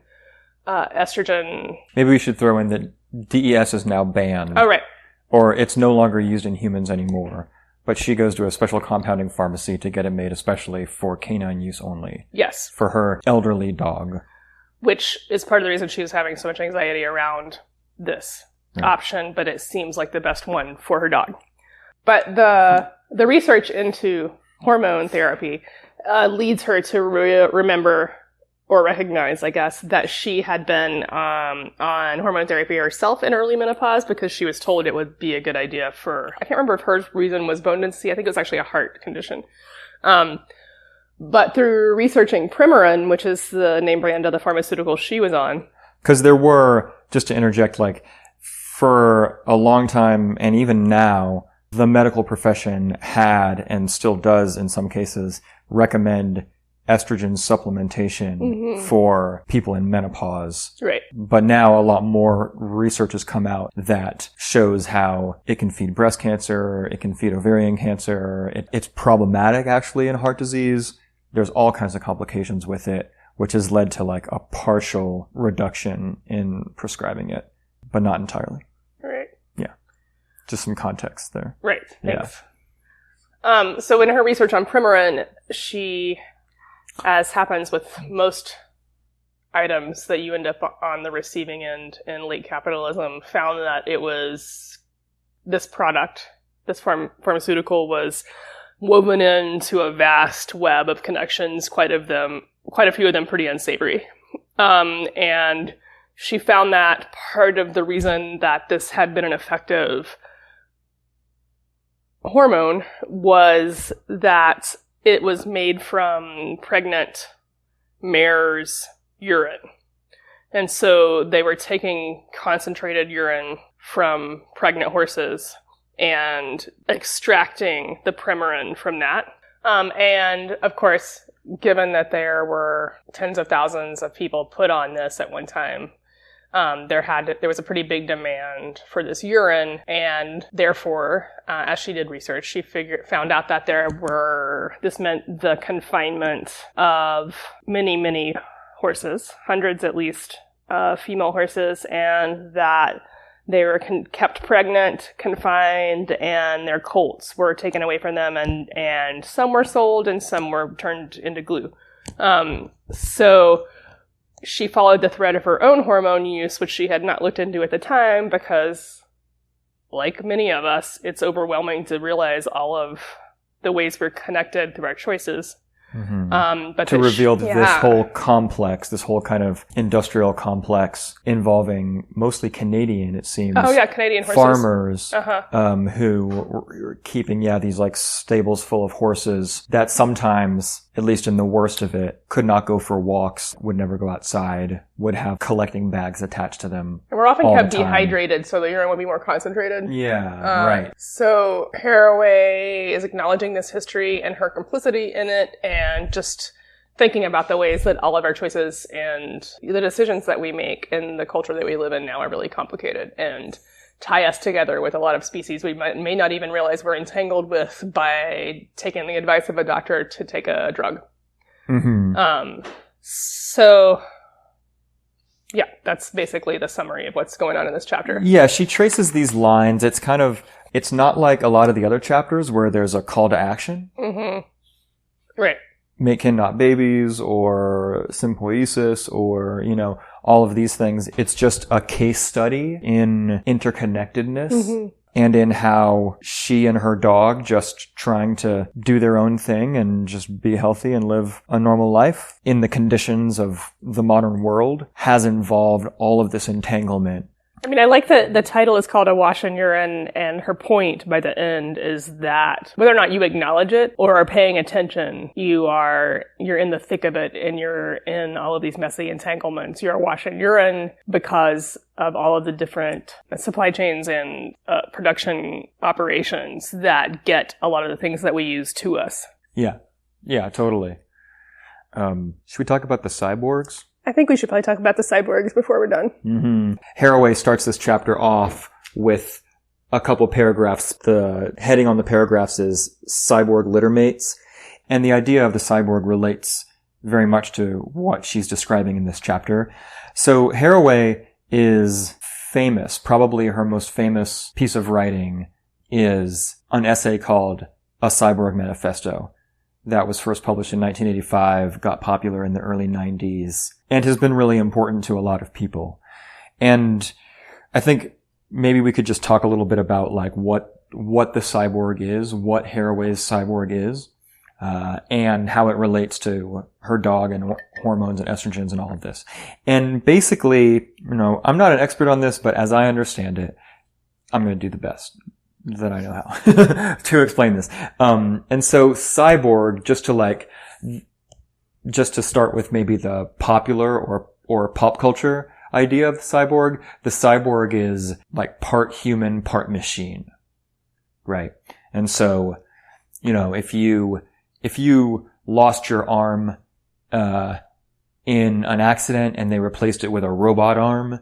estrogen. Maybe we should throw in that DES is now banned. Oh, right. Or it's no longer used in humans anymore. But she goes to a special compounding pharmacy to get it made especially for canine use only. Yes. For her elderly dog. Which is part of the reason she was having so much anxiety around this option, but it seems like the best one for her dog. But the research into hormone therapy leads her to remember or recognize, I guess, that she had been on hormone therapy herself in early menopause because she was told it would be a good idea for, I can't remember if her reason was bone density. I think it was actually a heart condition. But through researching Premarin, which is the name brand of the pharmaceutical she was on. Because there were, just to interject, like, for a long time, and even now, the medical profession had, and still does in some cases, recommend estrogen supplementation for people in menopause. Right. But now a lot more research has come out that shows how it can feed breast cancer, it can feed ovarian cancer. It's problematic actually in heart disease. There's all kinds of complications with it, which has led to like a partial reduction in prescribing it, but not entirely. Right. Yeah. Just some context there. Right. Thanks. Yeah. So in her research on Premarin, she, as happens with most items that you end up on the receiving end in late capitalism, found that it was this product, this pharmaceutical was woven into a vast web of connections, quite a few of them pretty unsavory. And she found that part of the reason that this had been an effective hormone was that it was made from pregnant mares' urine. And so they were taking concentrated urine from pregnant horses and extracting the Premarin from that. And of course, given that there were tens of thousands of people put on this at one time, there was a pretty big demand for this urine, and therefore, as she did research, she found out that this meant the confinement of many, many horses, hundreds at least, female horses, and that they were kept pregnant, confined, and their colts were taken away from them, and some were sold and some were turned into glue. So she followed the thread of her own hormone use, which she had not looked into at the time because, like many of us, it's overwhelming to realize all of the ways we're connected through our choices. Mm-hmm. But to reveal that this whole complex, this whole kind of industrial complex involving mostly Canadian, it seems. Oh yeah, Canadian horses. Farmers, who were keeping, these like stables full of horses that sometimes, at least in the worst of it, could not go for walks, would never go outside, would have collecting bags attached to them. And we're often kept dehydrated so the urine would be more concentrated. Yeah, right. So Haraway is acknowledging this history and her complicity in it, and just thinking about the ways that all of our choices and the decisions that we make in the culture that we live in now are really complicated and tie us together with a lot of species we may not even realize we're entangled with by taking the advice of a doctor to take a drug. Mm-hmm. So yeah, that's basically the summary of what's going on in this chapter. Yeah, she traces these lines. It's not like a lot of the other chapters where there's a call to action. Mm-hmm. Right. Make not babies or symbiosis or, all of these things. It's just a case study in interconnectedness and in how she and her dog just trying to do their own thing and just be healthy and live a normal life in the conditions of the modern world has involved all of this entanglement I mean, I like that the title is called Awash in Urine, and her point by the end is that whether or not you acknowledge it or are paying attention, you're in the thick of it and you're in all of these messy entanglements. You're awash in urine because of all of the different supply chains and production operations that get a lot of the things that we use to us. Yeah, totally. Should we talk about the cyborgs? I think we should probably talk about the cyborgs before we're done. Mm-hmm. Haraway starts this chapter off with a couple paragraphs. The heading on the paragraphs is cyborg littermates. And the idea of the cyborg relates very much to what she's describing in this chapter. So Haraway is famous. Probably her most famous piece of writing is an essay called A Cyborg Manifesto. That was first published in 1985, got popular in the early 90s, and has been really important to a lot of people. And I think maybe we could just talk a little bit about like what the cyborg is, what Haraway's cyborg is, and how it relates to her dog and hormones and estrogens and all of this. And basically, I'm not an expert on this, but as I understand it, I'm going to do the best that I know how to explain this. And so cyborg, just to start with maybe the popular or pop culture idea of the cyborg is like part human, part machine. Right. And so, if you lost your arm, in an accident and they replaced it with a robot arm,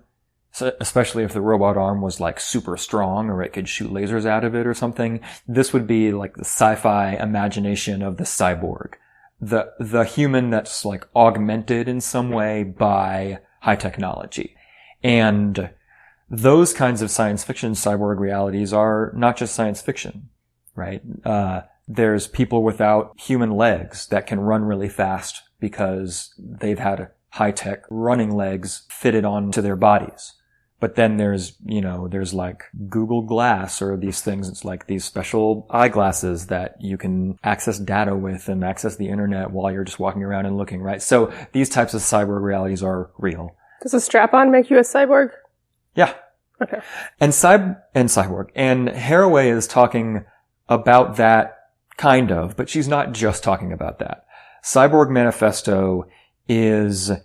so especially if the robot arm was like super strong or it could shoot lasers out of it or something, this would be like the sci-fi imagination of the cyborg. The human that's like augmented in some way by high technology. And those kinds of science fiction cyborg realities are not just science fiction, right? There's people without human legs that can run really fast because they've had high-tech running legs fitted onto their bodies. But then there's like Google Glass or these things. It's like these special eyeglasses that you can access data with and access the internet while you're just walking around and looking, right? So these types of cyborg realities are real. Does a strap-on make you a cyborg? Yeah. Okay. And cyborg. And Haraway is talking about that kind of, but she's not just talking about that. Cyborg Manifesto it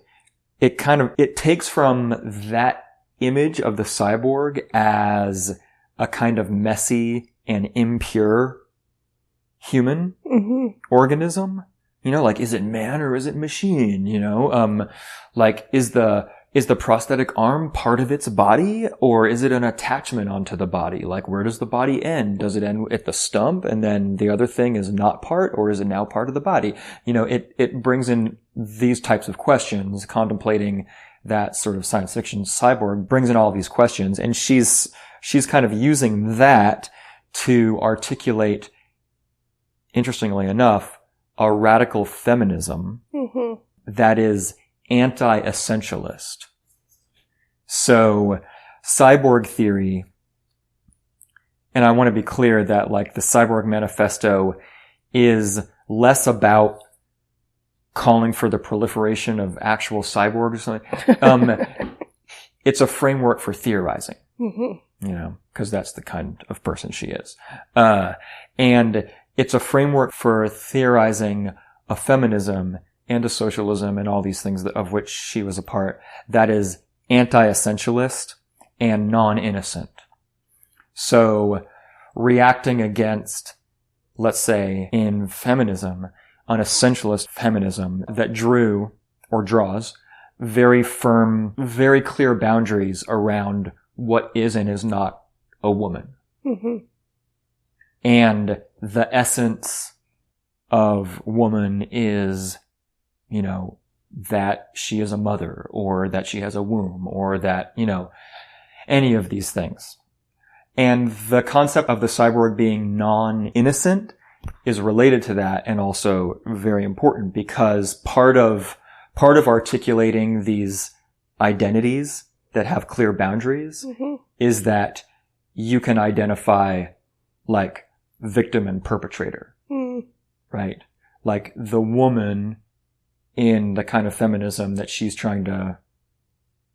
takes from that image of the cyborg as a kind of messy and impure human organism. Like, is it man or is it machine? Like, is the prosthetic arm part of its body or is it an attachment onto the body? Like, where does the body end? Does it end at the stump and then the other thing is not part, or is it now part of the body? It brings in these types of questions, contemplating that sort of science fiction cyborg brings in all these questions, and she's kind of using that to articulate, interestingly enough, a radical feminism that is anti-essentialist. So cyborg theory, and I want to be clear that like the Cyborg Manifesto is less about calling for the proliferation of actual cyborgs or something. It's a framework for theorizing, because that's the kind of person she is. And it's a framework for theorizing a feminism and a socialism and all these things of which she was a part that is anti-essentialist and non-innocent. So reacting against, let's say, in feminism, an essentialist feminism that draws very firm, very clear boundaries around what is and is not a woman. And the essence of woman is, that she is a mother, or that she has a womb, or that, any of these things. And the concept of the cyborg being non-innocent is related to that, and also very important, because part of articulating these identities that have clear boundaries is that you can identify like victim and perpetrator, right? Like the woman in the kind of feminism that she's trying to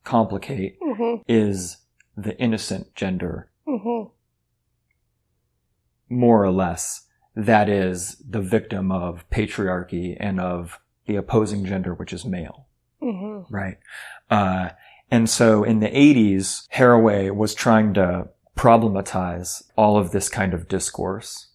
complicate is the innocent gender, Mm-hmm. more or less, that is the victim of patriarchy and of the opposing gender, which is male. Mm-hmm. Right. And so in the 80s, Haraway was trying to problematize all of this kind of discourse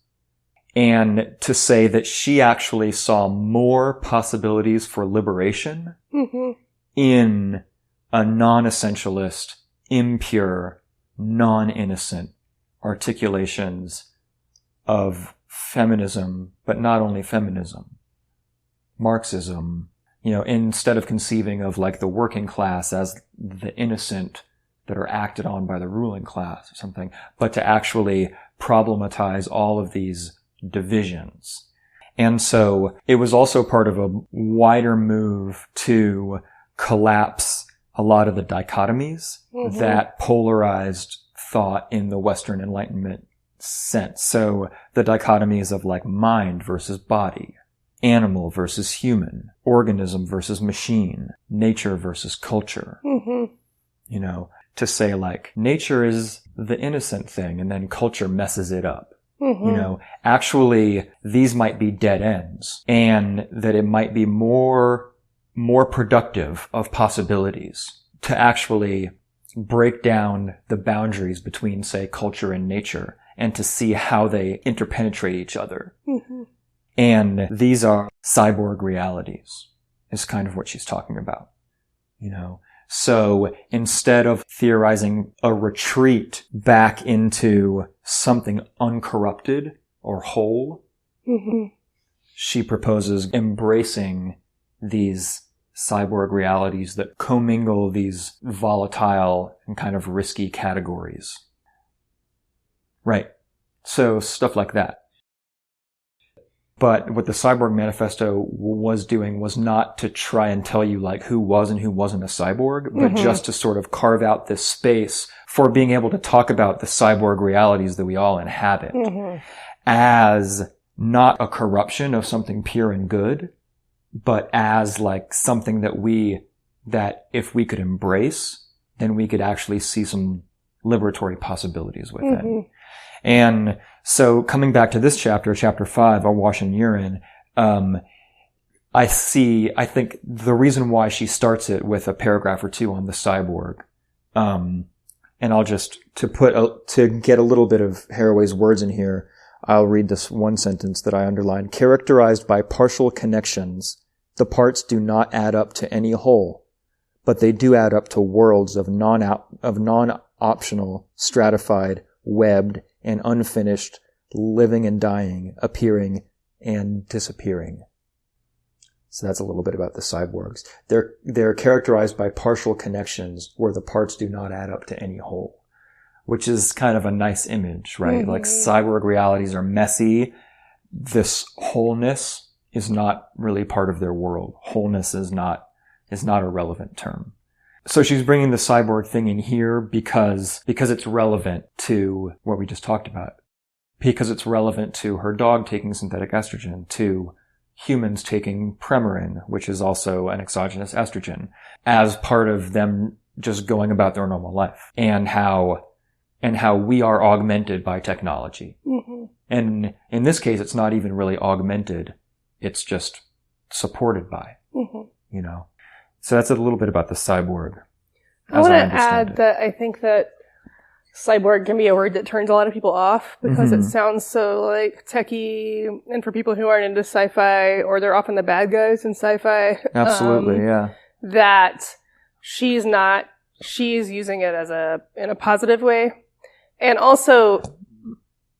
and to say that she actually saw more possibilities for liberation Mm-hmm. in a non-essentialist, impure, non-innocent articulations of feminism, but not only feminism, Marxism, instead of conceiving of like the working class as the innocent that are acted on by the ruling class or something, but to actually problematize all of these divisions. And so it was also part of a wider move to collapse a lot of the dichotomies Mm-hmm. that polarized thought in the Western Enlightenment sense. So the dichotomies of like mind versus body, animal versus human, organism versus machine, nature versus culture. Mm-hmm. To say like nature is the innocent thing and then culture messes it up. Mm-hmm. Actually these might be dead ends and that it might be more productive of possibilities to actually break down the boundaries between, say, culture and nature and to see how they interpenetrate each other. Mm-hmm. And these are cyborg realities is kind of what she's talking about, So instead of theorizing a retreat back into something uncorrupted or whole, Mm-hmm. she proposes embracing these cyborg realities that commingle these volatile and kind of risky categories. Right. So stuff like that. But what the Cyborg Manifesto was doing was not to try and tell you like who was and who wasn't a cyborg, but Mm-hmm. just to sort of carve out this space for being able to talk about the cyborg realities that we all inhabit Mm-hmm. as not a corruption of something pure and good, but as like something that if we could embrace, then we could actually see some liberatory possibilities within. Mm-hmm. And so coming back to this chapter, chapter 5, Awash and Urine, I think the reason why she starts it with a paragraph or two on the cyborg, and I'll just, to get a little bit of Haraway's words in here, I'll read this one sentence that I underlined. Characterized by partial connections, the parts do not add up to any whole, but they do add up to worlds of non-optional, stratified, webbed, and unfinished, living and dying, appearing and disappearing. So that's a little bit about the cyborgs. They're characterized by partial connections where the parts do not add up to any whole, which is kind of a nice image, right? Mm-hmm. Like cyborg realities are messy. This wholeness is not really part of their world. Wholeness is not a relevant term. So she's bringing the cyborg thing in here because it's relevant to what we just talked about. Because it's relevant to her dog taking synthetic estrogen, to humans taking Premarin, which is also an exogenous estrogen, as part of them just going about their normal life, and how we are augmented by technology. Mm-hmm. And in this case, it's not even really augmented. It's just supported by, Mm-hmm. So that's a little bit about the cyborg. I want to add that I think that cyborg can be a word that turns a lot of people off because it sounds so like techie, and for people who aren't into sci-fi, or they're often the bad guys in sci-fi. Absolutely, yeah. That she's using it in a positive way. And also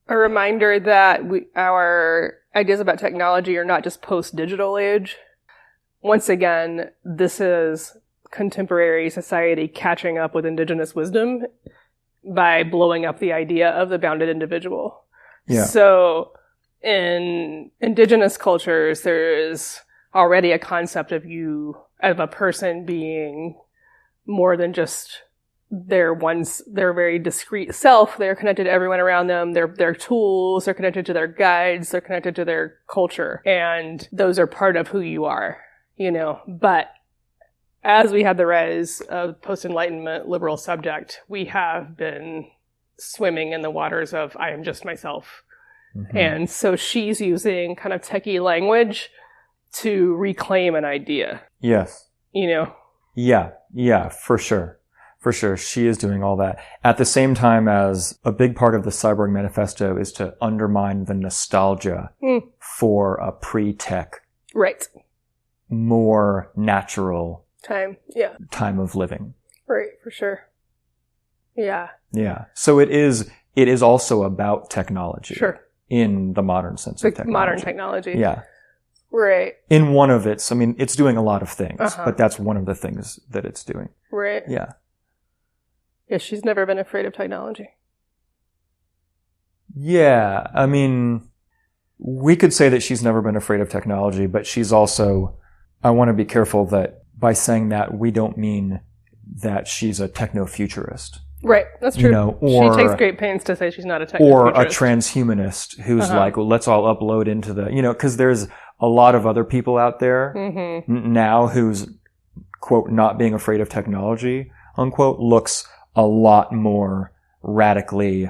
a reminder that our ideas about technology are not just post-digital age. Once again, this is contemporary society catching up with indigenous wisdom by blowing up the idea of the bounded individual. Yeah. So in indigenous cultures, there is already a concept of a person being more than just their very discrete self. They're connected to everyone around them. They're tools. They're connected to their guides. They're connected to their culture. And those are part of who you are, but as we had the rise of post-Enlightenment liberal subject, we have been swimming in the waters of I am just myself. Mm-hmm. And so she's using kind of techie language to reclaim an idea. Yes. You know? Yeah, for sure. For sure. She is doing all that. At the same time as a big part of the Cyborg Manifesto is to undermine the nostalgia for a pre-tech, right, more natural time of living. Right, for sure. Yeah. Yeah. So it is also about technology. Sure. In the modern sense of technology. Modern technology. Yeah. Right. In one of its, I mean, it's doing a lot of things, but that's one of the things that it's doing. Right. Yeah. Yeah, she's never been afraid of technology. Yeah. I mean, we could say that she's never been afraid of technology, but she's also, I want to be careful that by saying that, we don't mean that she's a techno-futurist. Right, that's true. You know, she takes great pains to say she's not a techno-futurist. Or a transhumanist who's like, well, let's all upload into the, because there's a lot of other people out there now who's, quote, not being afraid of technology, unquote, looks a lot more radically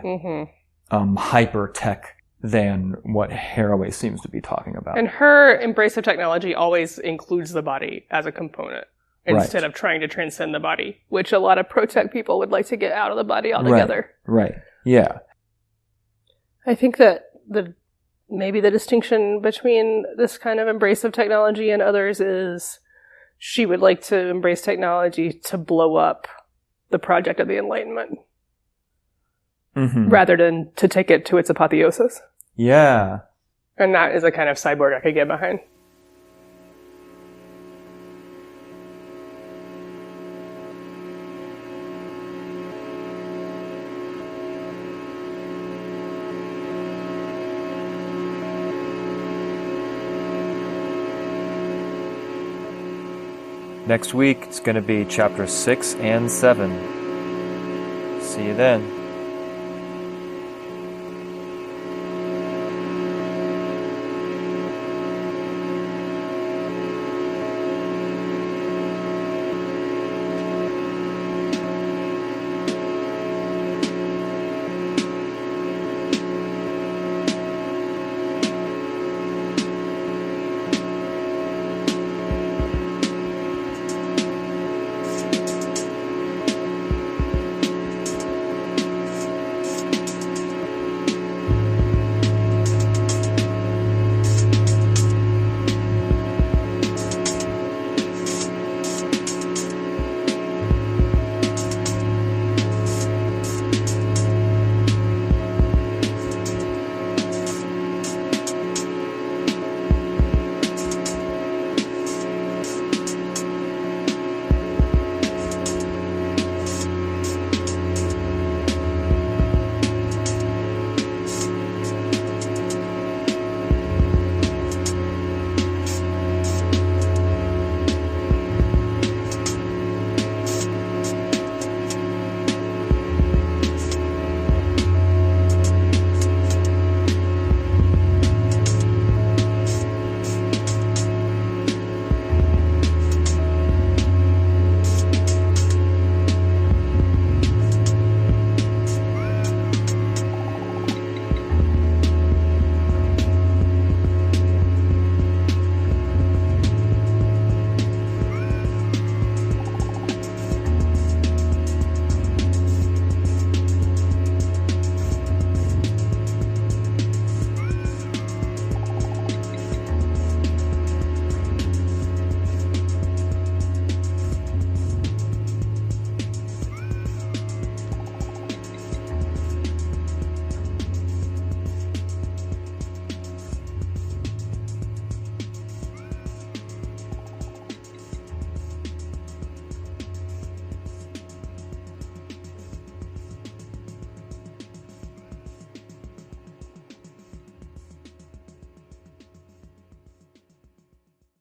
hyper-tech than what Haraway seems to be talking about. And her embrace of technology always includes the body as a component instead of trying to transcend the body, which a lot of pro-tech people would like to get out of the body altogether. Right. Yeah. I think that maybe the distinction between this kind of embrace of technology and others is she would like to embrace technology to blow up the project of the Enlightenment rather than to take it to its apotheosis. Yeah. And that is a kind of cyborg I could get behind. Next week, it's going to be chapters 6 and 7. See you then.